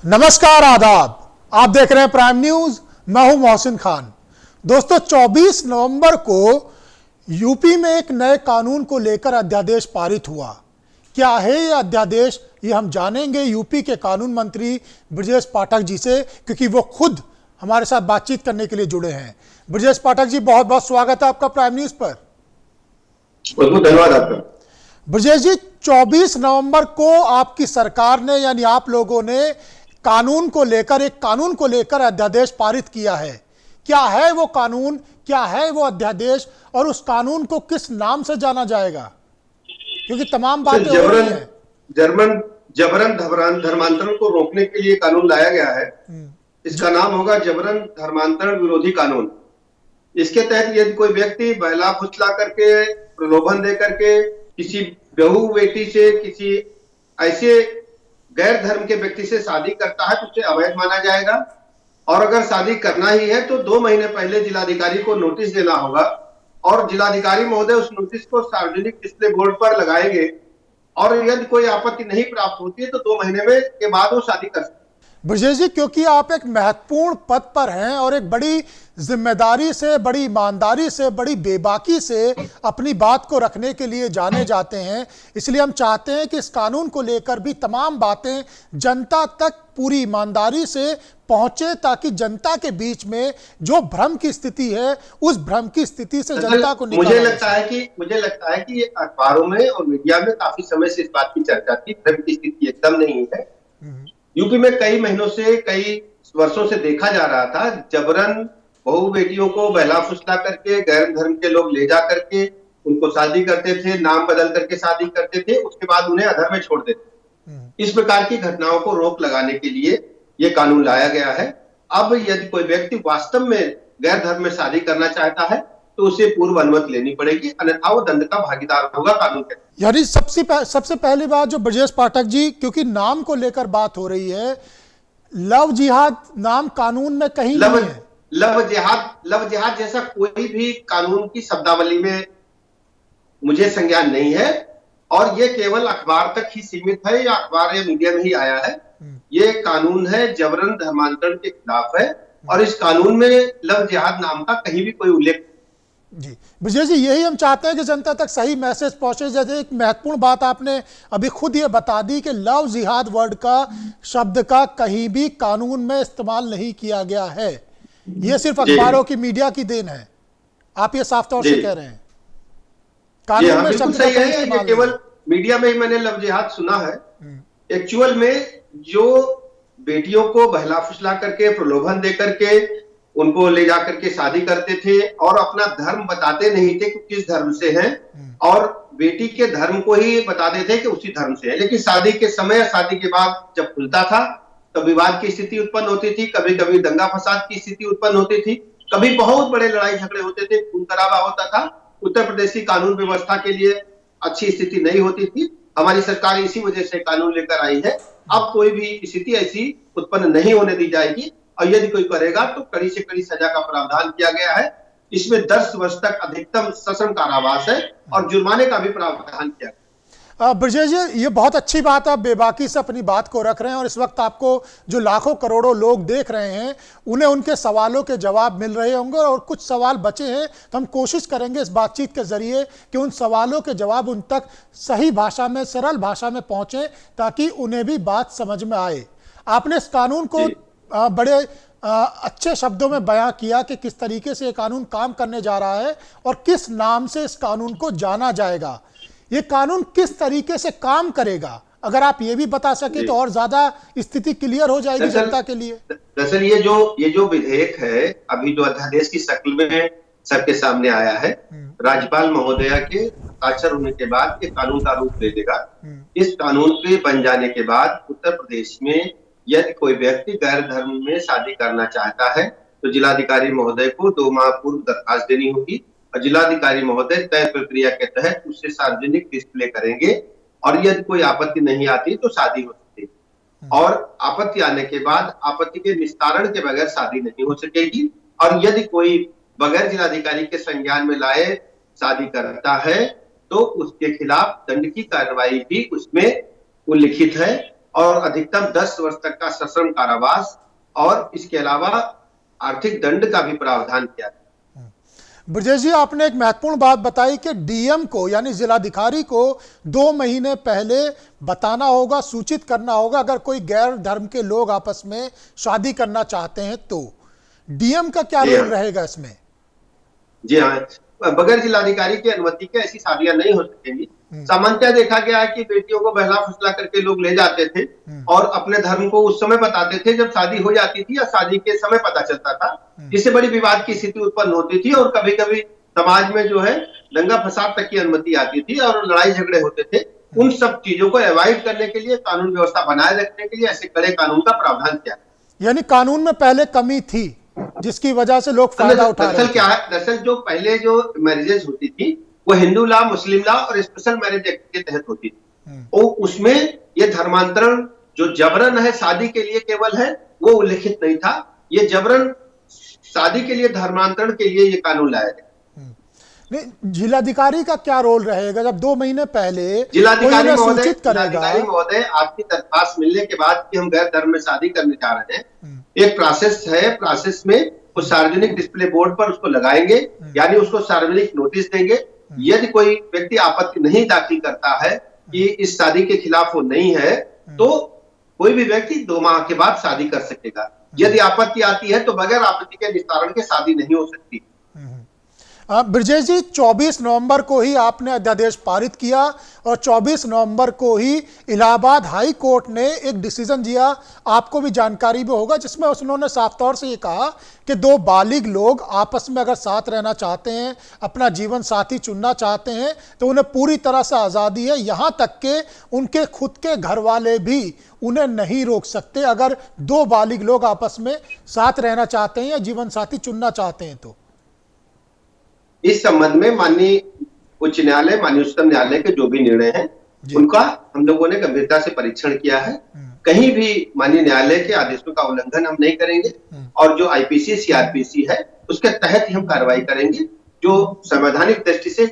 नमस्कार, आदाब। आप देख रहे हैं प्राइम न्यूज। मैं हूं मोहसिन खान। दोस्तों, 24 नवंबर को यूपी में एक नए कानून को लेकर अध्यादेश पारित हुआ। क्या है ये अध्यादेश, ये हम जानेंगे यूपी के कानून मंत्री ब्रजेश पाठक जी से, क्योंकि वो खुद हमारे साथ बातचीत करने के लिए जुड़े हैं। ब्रजेश पाठक जी, बहुत बहुत स्वागत है आपका प्राइम न्यूज पर। बहुत बहुत धन्यवाद आपका। ब्रजेश जी, 24 नवंबर को आपकी सरकार ने यानी आप लोगों ने एक कानून को लेकर अध्यादेश पारित किया है। क्या है वो कानून, क्या है वो अध्यादेश, और उस कानून को किस नाम से जाना जाएगा? क्योंकि तमाम बातें हो रही हैं। जबरन धर्मांतरण को रोकने के लिए कानून लाया गया है। इसका नाम होगा जबरन धर्मांतरण विरोधी कानून। इसके तहत यदि कोई व्यक्ति बहला फुसला करके, प्रलोभन दे करके किसी बहू बेटी से, किसी ऐसे गैर धर्म के व्यक्ति से शादी करता है तो उसे अवैध माना जाएगा। और अगर शादी करना ही है तो 2 महीने पहले जिलाधिकारी को नोटिस देना होगा, और जिलाधिकारी महोदय उस नोटिस को सार्वजनिक डिस्प्ले बोर्ड पर लगाएंगे। और यदि कोई आपत्ति नहीं प्राप्त होती है तो 2 महीने में के बाद वो शादी कर सकते हैं। ब्रजेश जी, क्योंकि आप एक महत्वपूर्ण पद पर हैं और एक बड़ी जिम्मेदारी से, बड़ी ईमानदारी से, बड़ी बेबाकी से अपनी बात को रखने के लिए जाने जाते हैं, इसलिए हम चाहते हैं कि इस कानून को लेकर भी तमाम बातें जनता तक पूरी ईमानदारी से पहुंचे, ताकि जनता के बीच में जो भ्रम की स्थिति है, उस भ्रम की स्थिति से जनता को मुझे लगता है कि ये अखबारों में और मीडिया में काफी समय से इस बात की चर्चा थी। भ्रम की स्थिति एकदम नहीं है। यूपी में कई महीनों से, कई वर्षों से देखा जा रहा था, जबरन बहू बेटियों को बहला फुसला करके गैर धर्म के लोग ले जा करके उनको शादी करते थे, नाम बदल करके शादी करते थे, उसके बाद उन्हें अधर में छोड़ देते थे। इस प्रकार की घटनाओं को रोक लगाने के लिए ये कानून लाया गया है। अब यदि कोई व्यक्ति वास्तव में गैर धर्म में शादी करना चाहता है तो उसे पूर्व अनुमति लेनी पड़ेगी, अन्यथा वो दंड का भागीदार होगा कानून के। यानी सबसे पहली बात जो ब्रजेश पाठक जी, क्योंकि नाम को लेकर बात हो रही है, लव जिहाद नाम कानून में कहीं नहीं है। लव जिहाद जैसा कोई भी कानून की शब्दावली में मुझे संज्ञान नहीं है, और ये केवल अखबार तक ही सीमित है, या अखबार या मीडिया में ही आया है। ये कानून है जबरन धर्मांतरण के खिलाफ है, और इस कानून में लव जिहाद नाम का कहीं भी कोई उल्लेख जी। विजय जी, यही हम चाहते हैं कि जनता तक सही मैसेज पहुंचे। जैसे एक महत्वपूर्ण बात आपने अभी खुद ये बता दी कि लव जिहाद वर्ड का, शब्द का कहीं भी कानून में इस्तेमाल नहीं किया गया है। ये सिर्फ अखबारों की, मीडिया की देन है। आप ये साफ तौर से कह रहे हैं। कानून में शब्द सही है, ये केवल मीडिया में ही मैंने लव जिहाद सुना है। एक्चुअल में जो बेटियों को बहला फुसला करके, प्रलोभन दे करके उनको ले जाकर के शादी करते थे, और अपना धर्म बताते नहीं थे कि किस धर्म से हैं, और बेटी के धर्म को ही बताते थे कि उसी धर्म से है। लेकिन शादी के समय, शादी के बाद जब खुलता था तो विवाद की स्थिति उत्पन्न होती थी, कभी कभी दंगा फसाद की स्थिति उत्पन्न होती थी, कभी बहुत बड़े लड़ाई झगड़े होते थे, खून खराबा होता था। उत्तर प्रदेश की कानून व्यवस्था के लिए अच्छी स्थिति नहीं होती थी। हमारी सरकार इसी वजह से कानून लेकर आई है। अब कोई भी स्थिति ऐसी उत्पन्न नहीं होने दी जाएगी, और यदि कोई करेगा तो कड़ी से कड़ी सजा का प्रावधान किया गया है। इसमें 10 वर्ष तक अधिकतम सश्रम कारावास है, और जुर्माने का भी प्रावधान किया गया। ब्रजेश जी, ये बहुत अच्छी बात है, आप बेबाकी से अपनी बात को रख रहे हैं, और इस वक्त आपको जो लाखों करोड़ों लोग देख रहे हैं उन्हें उनके सवालों के जवाब मिल रहे होंगे, और कुछ सवाल बचे हैं तो हम कोशिश करेंगे इस बातचीत के जरिए कि उन सवालों के जवाब उन तक सही भाषा में, सरल भाषा में पहुंचे, ताकि उन्हें भी बात समझ में आए। आपने इस कानून को बड़े अच्छे शब्दों में बयां किया कि किस तरीके से ये कानून काम करने जा रहा है और किस नाम से इस कानून को जाना जाएगा। ये कानून किस तरीके से काम करेगा, अगर आप ये भी बता सके तो और ज्यादा स्थिति क्लियर हो जाएगी जनता के लिए। दरअसल ये जो विधेयक है, अभी जो अध्यादेश की शक्ल में सबके सामने आया है, राज्यपाल महोदया के हस्ताक्षर होने के बाद ये कानून का रूप ले लेगा। इस कानून के बन जाने के बाद उत्तर प्रदेश में यदि कोई व्यक्ति गैर धर्म में शादी करना चाहता है तो जिलाधिकारी महोदय को 2 माह पूर्व दरखास्त देनी होगी, और जिलाधिकारी महोदय तय प्रक्रिया के तहत उससे सार्वजनिक डिस्प्ले करेंगे, और यदि कोई आपत्ति नहीं आती तो शादी हो सकती है। और आपत्ति आने के बाद आपत्ति के निस्तारण के बगैर शादी नहीं हो सकेगी, और यदि कोई बगैर जिलाधिकारी के संज्ञान में लाए शादी करता है तो उसके खिलाफ दंड की कार्रवाई भी उसमें उल्लिखित है। और अधिकतम 10 वर्ष तक का सश्रम कारावास और इसके अलावा आर्थिक दंड का भी प्रावधान किया है। ब्रजेश जी, आपने एक महत्वपूर्ण बात बताई कि डीएम को यानी जिलाधिकारी को 2 महीने पहले बताना होगा, सूचित करना होगा अगर कोई गैर धर्म के लोग आपस में शादी करना चाहते हैं तो। डीएम का क्या रोल रहेगा इसमें? जी हाँ, बगैर जिलाधिकारी की अनुमति के ऐसी शादियां नहीं हो सकेंगी। सामान्यतः देखा गया है कि बेटियों को बहला फुसला करके लोग ले जाते थे और अपने धर्म को उस समय बताते थे जब शादी हो जाती थी या शादी के समय पता चलता था, जिससे बड़ी विवाद की स्थिति उत्पन्न होती थी और कभी कभी समाज में जो है दंगा फसाद तक की अनुमति आती थी और लड़ाई झगड़े होते थे। उन सब चीजों को अवॉइड करने के लिए, कानून व्यवस्था बनाए रखने के लिए ऐसे कड़े कानून का प्रावधान किया। यानी कानून में पहले कमी थी जिसकी वजह से लोग फायदा उठा रहे थे। क्या है, दरअसल जो पहले जो मैरिजेस होती थी वो हिंदू लॉ, मुस्लिम लॉ और स्पेशल मैरिज एक्ट के तहत होती थी। तो उसमें ये धर्मांतरण जो जबरन है शादी के लिए केवल है वो उल्लिखित नहीं था। ये जबरन शादी के लिए, धर्मांतरण के लिए ये कानून लाया गया। नहीं, जिलाधिकारी का क्या रोल रहेगा जब 2 महीने पहले जिलाधिकारी महोदय आपकी दरखास्त मिलने के बाद कि हम गैर धर्म में शादी करने जा रहे हैं, एक प्रोसेस है, प्रोसेस में उस सार्वजनिक डिस्प्ले बोर्ड पर उसको लगाएंगे, यानी उसको सार्वजनिक नोटिस देंगे। यदि कोई व्यक्ति आपत्ति नहीं दाखिल करता है कि इस शादी के खिलाफ वो नहीं है, तो कोई भी व्यक्ति 2 माह के बाद शादी कर सकेगा। यदि आपत्ति आती है तो बगैर आपत्ति के निस्तारण के शादी नहीं हो सकती। ब्रजेश जी, 24 नवंबर को ही आपने अध्यादेश पारित किया और 24 नवंबर को ही इलाहाबाद हाई कोर्ट ने एक डिसीजन दिया, आपको भी जानकारी भी होगा, जिसमें उन्होंने साफ तौर से ये कहा कि 2 बालिग लोग आपस में अगर साथ रहना चाहते हैं, अपना जीवन साथी चुनना चाहते हैं, तो उन्हें पूरी तरह से आज़ादी है। यहाँ तक के उनके खुद के घर वाले भी उन्हें नहीं रोक सकते अगर 2 बालिग लोग आपस में साथ रहना चाहते हैं या जीवन साथी चुनना चाहते हैं तो। इस संबंध में माननीय उच्च न्यायालय, माननीय उच्चतम न्यायालय के जो भी निर्णय हैं उनका हम लोगों ने गंभीरता से परीक्षण किया है। कहीं भी माननीय न्यायालय के आदेशों का उल्लंघन हम नहीं करेंगे और जो आईपीसी सीआरपीसी है उसके तहत ही हम कार्रवाई करेंगे। जो संवैधानिक दृष्टि से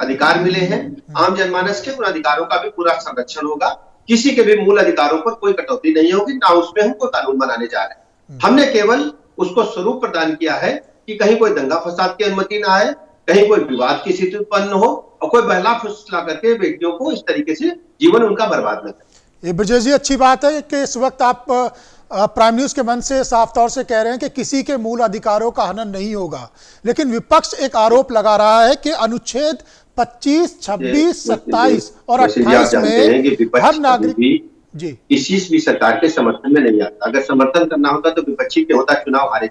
अधिकार मिले हैं आम जनमानस के, उन अधिकारों का भी पूरा संरक्षण होगा। किसी के भी मूल अधिकारों पर कोई कटौती नहीं होगी, ना उसमें हम कोई कानून बनाने जा रहे हैं। हमने केवल उसको स्वरूप प्रदान किया है कि कहीं कोई दंगा फसाद की अनुमति ना आए, कहीं कोई विवाद की स्थिति उत्पन्न हो और कोई बहला फुसला करके बेटियों को इस तरीके से जीवन उनका बर्बाद न करे। ये ब्रजेश जी, अच्छी बात है कि इस वक्त आप प्राइम न्यूज के मंच से साफ तौर से कह रहे हैं कि किसी के मूल अधिकारों का हनन नहीं होगा, लेकिन विपक्ष एक आरोप लगा रहा है कि अनुच्छेद 25, 26, 27 और 28 में हर नागरिक जी किसी भी सरकार के समर्थन में नहीं आता। अगर समर्थन करना होता तो विपक्षी के होता, चुनाव हारे।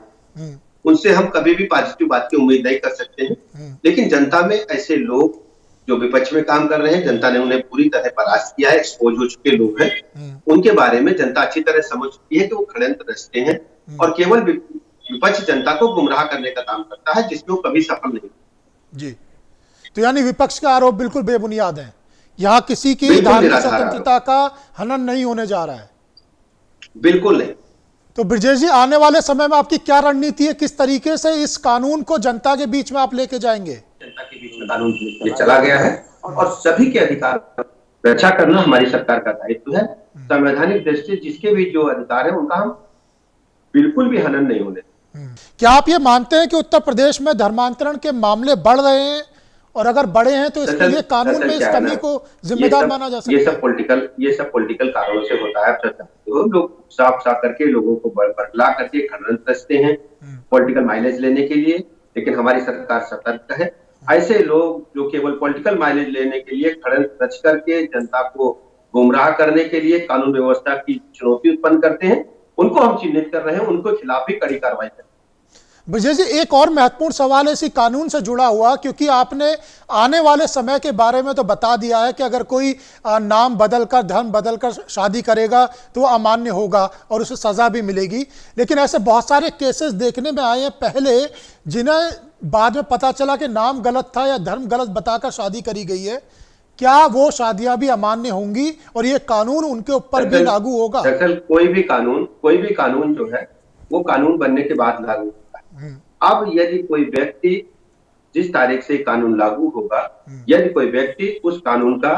उनसे हम कभी भी पॉजिटिव बात की उम्मीद नहीं कर सकते हैं। लेकिन जनता में ऐसे लोग जो विपक्ष में काम कर रहे हैं, जनता ने उन्हें पूरी तरह परास्त किया है, एक्सपोज हो चुके लोग हैं, उनके बारे में जनता अच्छी तरह समझ चुकी है कि वो षड्यंत्र रचते हैं और केवल विपक्ष जनता को गुमराह करने का काम करता है, जिसमें वो कभी सफल नहीं। जी, तो यानी विपक्ष के आरोप बिल्कुल बेबुनियाद हैं। यहाँ किसी की धार्मिक स्वतंत्रता का हनन नहीं होने जा रहा है। बिल्कुल नहीं। तो ब्रजेश जी, आने वाले समय में आपकी क्या रणनीति है, किस तरीके से इस कानून को जनता के बीच में आप लेके जाएंगे? जनता के बीच में कानून ये चला गया है और सभी के अधिकार रक्षा करना हमारी सरकार का दायित्व है। संवैधानिक दृष्टि जिसके भी जो अधिकार है उनका हम बिल्कुल भी हनन नहीं होने। क्या आप ये मानते हैं कि उत्तर प्रदेश में धर्मांतरण के मामले बढ़ रहे हैं, और अगर बढ़े हैं तो इसके लिए कानून में इस कमी को जिम्मेदार माना जा सकता है? ये सब पॉलिटिकल कारणों से होता है। लोग साफ करके लोगों को बरगला करके षड्यंत्र रचते हैं पॉलिटिकल माइलेज लेने के लिए, लेकिन हमारी सरकार सतर्क है। ऐसे लोग जो केवल पॉलिटिकल माइलेज लेने के लिए षड्यंत्र रच करके जनता को गुमराह करने के लिए कानून व्यवस्था की चुनौती उत्पन्न करते हैं, उनको हम चिन्हित कर रहे हैं, उनको खिलाफ भी कड़ी कार्रवाई करें। विजय जी, एक और महत्वपूर्ण सवाल है इसी कानून से जुड़ा हुआ, क्योंकि आपने आने वाले समय के बारे में तो बता दिया है कि अगर कोई नाम बदलकर, धर्म बदलकर शादी करेगा तो वो अमान्य होगा और उसे सजा भी मिलेगी, लेकिन ऐसे बहुत सारे केसेस देखने में आए हैं पहले, जिन्हें बाद में पता चला कि नाम गलत था या धर्म गलत बताकर शादी करी गई है। क्या वो शादियां भी अमान्य होंगी और ये कानून उनके ऊपर भी लागू होगा? दरअसल कोई भी कानून जो है वो कानून बनने के बाद लागू होगा। अब यदि कोई व्यक्ति, जिस तारीख से कानून लागू होगा, यदि कोई व्यक्ति उस कानून का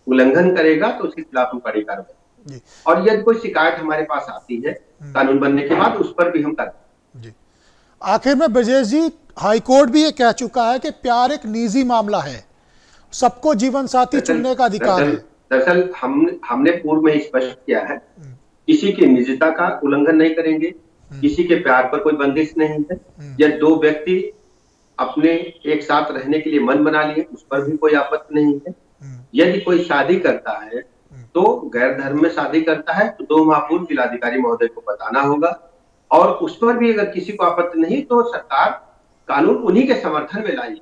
उल्लंघन करेगा तो उसके खिलाफ हम कड़ी कार्रवाई। जी। और यदि कोई शिकायत हमारे पास आती है कानून बनने के बाद, उस पर भी हम करते जी। आखिर में ब्रजेश जी, हाईकोर्ट भी ये कह चुका है कि प्यार एक निजी मामला है, सबको जीवन साथी हैं। चुनने का अधिकार दरअसल है। दरअसल हमने पूर्व में स्पष्ट किया है, किसी की निजता का उल्लंघन नहीं करेंगे, किसी के प्यार पर कोई बंदिश नहीं है। या दो व्यक्ति अपने एक साथ रहने के लिए मन बना लिए, उस पर भी कोई आपत्ति नहीं है। यदि कोई शादी करता है तो गैर धर्म में शादी करता है तो 2 माह पूर्व जिलाधिकारी महोदय को बताना होगा, और उस पर भी अगर किसी को आपत्ति नहीं तो सरकार कानून उन्हीं के समर्थन में लाई।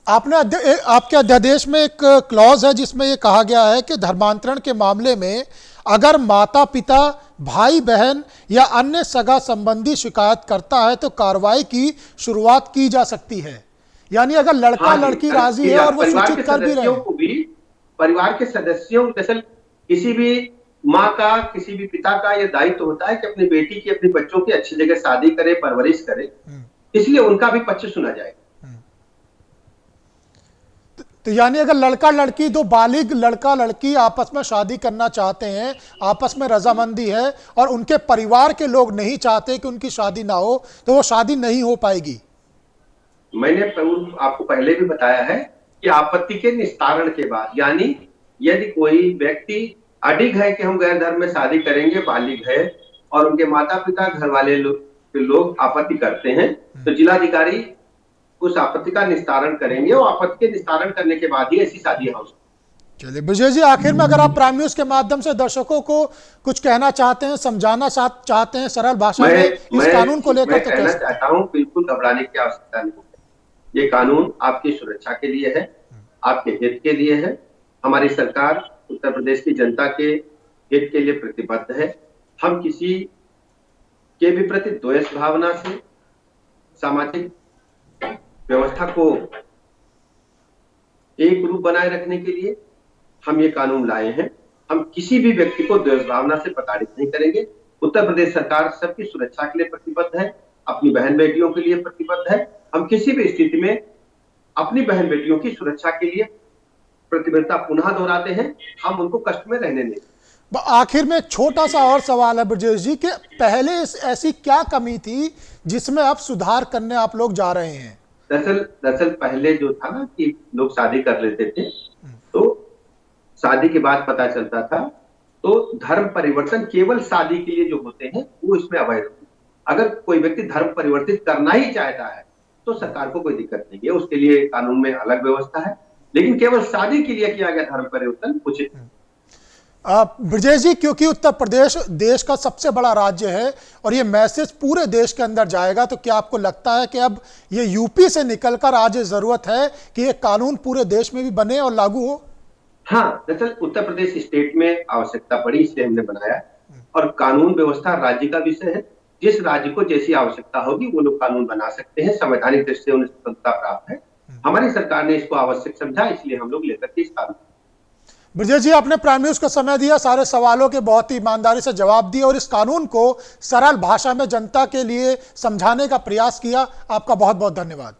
आपके अध्यादेश में एक क्लॉज है जिसमें यह कहा गया है कि धर्मांतरण के मामले में अगर माता पिता, भाई बहन या अन्य सगा संबंधी शिकायत करता है तो कार्रवाई की शुरुआत की जा सकती है। यानी अगर लड़का लड़की राजी है और वो सूचित कर भी रहे हैं, परिवार के सदस्यों, दरअसल किसी भी माँ का, किसी भी पिता का यह दायित्व होता है कि अपनी बेटी की, अपने बच्चों की अच्छी जगह शादी करे, परवरिश करे, इसलिए उनका भी पक्ष सुना जाएगा। तो यानी अगर लड़का लड़की, दो बालिग लड़का लड़की आपस में शादी करना चाहते हैं, आपस में रजामंदी है और उनके परिवार के लोग नहीं चाहते कि उनकी शादी ना हो, तो वो शादी नहीं हो पाएगी। मैंने आपको पहले भी बताया है कि आपत्ति के निस्तारण के बाद, यानी यदि कोई व्यक्ति अडिग है कि हम गैर धर्म में शादी करेंगे, बालिग है और उनके माता पिता, घर वाले लोग आपत्ति करते हैं, तो जिलाधिकारी उस आपत्ति का निस्तारण करेंगे और आपत्ति के निस्तारण करने के बाद ही ऐसी शादी हो। चलिए ब्रजेश जी, आखिर में अगर आप प्राइम न्यूज के माध्यम से दर्शकों को कुछ कहना चाहते हैं, समझाना चाहते हैं सरल भाषा में इस कानून को लेकर, तो कहना चाहता हूं, बिल्कुल घबराने की आवश्यकता नहीं है। ये कानून आपकी सुरक्षा के लिए है, आपके हित के लिए है। हमारी सरकार उत्तर प्रदेश की जनता के हित के लिए प्रतिबद्ध है। हम किसी के भी प्रति द्वेष भावना से, सामाजिक व्यवस्था को एक रूप बनाए रखने के लिए हम ये कानून लाए हैं। हम किसी भी व्यक्ति को द्वेष भावना से प्रताड़ित नहीं करेंगे। उत्तर प्रदेश सरकार सबकी सुरक्षा के लिए प्रतिबद्ध है, अपनी बहन बेटियों के लिए प्रतिबद्ध है। हम किसी भी स्थिति में अपनी बहन बेटियों की सुरक्षा के लिए प्रतिबद्धता पुनः दोहराते हैं। हम उनको कष्ट में रहने नहीं। आखिर में एक छोटा सा और सवाल है ब्रजेश जी, कि पहले ऐसी क्या कमी थी जिसमें अब सुधार करने आप लोग जा रहे हैं? दरअसल पहले जो था ना कि लोग शादी कर लेते थे, तो शादी के बाद पता चलता था तो धर्म परिवर्तन केवल शादी के लिए जो होते हैं वो इसमें अवैध होते हैं। अगर कोई व्यक्ति धर्म परिवर्तित करना ही चाहता है तो सरकार को कोई दिक्कत नहीं है, उसके लिए कानून में अलग व्यवस्था है, लेकिन केवल शादी के लिए किया गया धर्म परिवर्तन उचित है। ब्रजेश जी, क्योंकि उत्तर प्रदेश देश का सबसे बड़ा राज्य है और ये मैसेज पूरे देश के अंदर जाएगा, तो क्या आपको लगता है कि अब ये यूपी से निकलकर आज जरूरत है कि ये कानून पूरे देश में भी बने और लागू हो? हाँ, दरअसल उत्तर प्रदेश स्टेट में आवश्यकता पड़ी, इसलिए हमने बनाया। और कानून व्यवस्था राज्य का विषय है, जिस राज्य को जैसी आवश्यकता होगी वो लोग कानून बना सकते हैं। संवैधानिक दृष्टि से उन्हें स्वतंत्रता प्राप्त है। हमारी सरकार ने इसको आवश्यक समझा, इसलिए हम लोग लेकर के इस कानून। ब्रजेश जी, आपने प्राइम न्यूज को समय दिया, सारे सवालों के बहुत ही ईमानदारी से जवाब दिए और इस कानून को सरल भाषा में जनता के लिए समझाने का प्रयास किया। आपका बहुत बहुत धन्यवाद।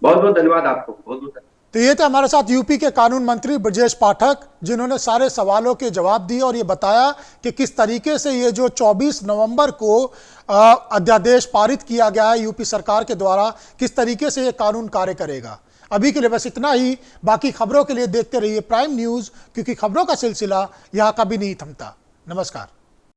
बहुत बहुत धन्यवाद आपको, बहुत बहुत। तो ये थे हमारे साथ यूपी के कानून मंत्री ब्रजेश पाठक, जिन्होंने सारे सवालों के जवाब दिए और ये बताया कि किस तरीके से ये जो 24 नवंबर को अध्यादेश पारित किया गया है यूपी सरकार के द्वारा, किस तरीके से ये कानून कार्य करेगा। अभी के लिए बस इतना ही। बाकी खबरों के लिए देखते रहिए प्राइम न्यूज, क्योंकि खबरों का सिलसिला यहाँ कभी नहीं थमता। नमस्कार।